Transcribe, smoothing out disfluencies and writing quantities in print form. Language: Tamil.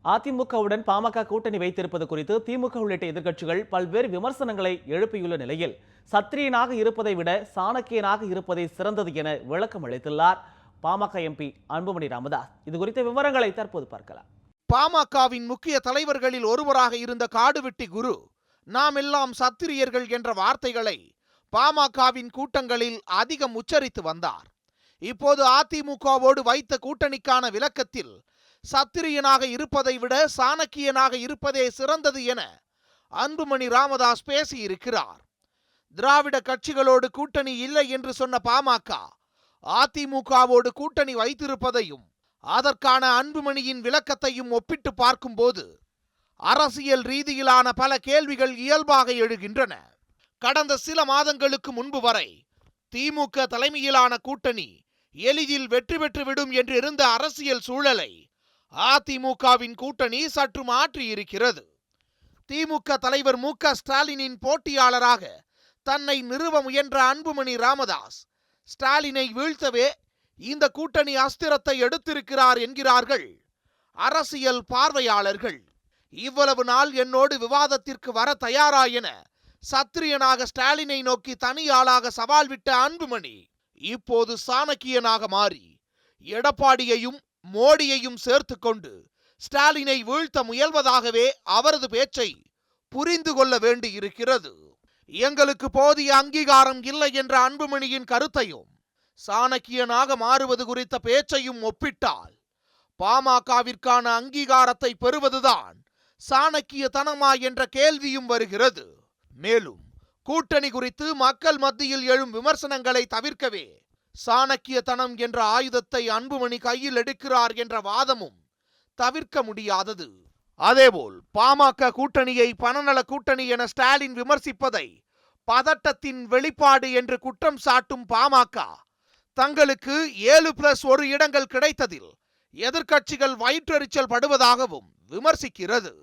அதிமுகவுடன் பாமக கூட்டணி வைத்திருப்பது குறித்து திமுக உள்ளிட்ட எதிர்க்கட்சிகள் பல்வேறு விமர்சனங்களை எழுப்பியுள்ள நிலையில் சத்திரியனாக இருப்பதை விட சாணக்கியனாக இருப்பதே சிறந்தது என விளக்கம் அளித்துள்ளார் பாமக எம்பி அன்புமணி ராமதாஸ். இது குறித்த விவரங்களை தற்போது பார்க்கலாம். பாமகவின் முக்கிய தலைவர்களில் ஒருவராக இருந்த காடுவெட்டி குரு நாம் எல்லாம் சத்திரியர்கள் என்ற வார்த்தைகளை பாமகவின் கூட்டங்களில் அதிகம் உச்சரித்து வந்தார். இப்போது அதிமுகவோடு வைத்த கூட்டணிக்கான விளக்கத்தில் சத்திரியனாக இருப்பதை விட சாணக்கியனாக இருப்பதே சிறந்தது என அன்புமணி ராமதாஸ் பேசியிருக்கிறார். திராவிட கட்சிகளோடு கூட்டணி இல்லை என்று சொன்ன பாமக அதிமுகவோடு கூட்டணி வைத்திருப்பதையும் அதற்கான அன்புமணியின் விளக்கத்தையும் ஒப்பிட்டு பார்க்கும்போது அரசியல் ரீதியிலான பல கேள்விகள் இயல்பாக எழுகின்றன. கடந்த சில மாதங்களுக்கு முன்பு வரை திமுக தலைமையிலான கூட்டணி எளிதில் வெற்றி பெற்றுவிடும் என்று இருந்த அரசியல் சூழலை அதிமுகவின் கூட்டணி சற்று மாற்றி இருக்கிறது. திமுக தலைவர் மு.க. ஸ்டாலினின் போட்டியாளராக தன்னை நிறுவ முயன்ற அன்புமணி ராமதாஸ் ஸ்டாலினை வீழ்த்தவே இந்த கூட்டணி அஸ்திரத்தை எடுத்திருக்கிறார் என்கிறார்கள் அரசியல் பார்வையாளர்கள். இவ்வளவு நாள் என்னோடு விவாதத்திற்கு வர தயாரா என சத்திரியனாக ஸ்டாலினை நோக்கி தனி ஆளாக சவால் விட்ட அன்புமணி இப்போது சாணக்கியனாக மாறி எடப்பாடியையும் மோடியையும் சேர்த்து கொண்டு ஸ்டாலினை வீழ்த்த முயல்வதாகவே அவரது பேச்சை புரிந்து கொள்ள வேண்டியிருக்கிறது. எங்களுக்கு போதிய அங்கீகாரம் இல்லை என்ற அன்புமணியின் கருத்தையும் சாணக்கியனாக மாறுவது குறித்த பேச்சையும் ஒப்பிட்டால் பாமகவிற்கான அங்கீகாரத்தை பெறுவதுதான் சாணக்கியத்தனமா என்ற கேள்வியும் வருகிறது. மேலும் கூட்டணி குறித்து மக்கள் மத்தியில் எழும் விமர்சனங்களை தவிர்க்கவே சாணக்கியத்தனம் என்ற ஆயுதத்தை அன்புமணி கையில் எடுக்கிறார் என்ற வாதமும் தவிர்க்க முடியாதது. அதேபோல் பாமக கூட்டணியை பணநல கூட்டணி என ஸ்டாலின் விமர்சிப்பதை பதட்டத்தின் வெளிப்பாடு என்று குற்றம் சாட்டும் பாமக தங்களுக்கு 7+1 இடங்கள் கிடைத்ததில் எதிர்க்கட்சிகள் வயிற்றெரிச்சல் படுவதாகவும் விமர்சிக்கிறது.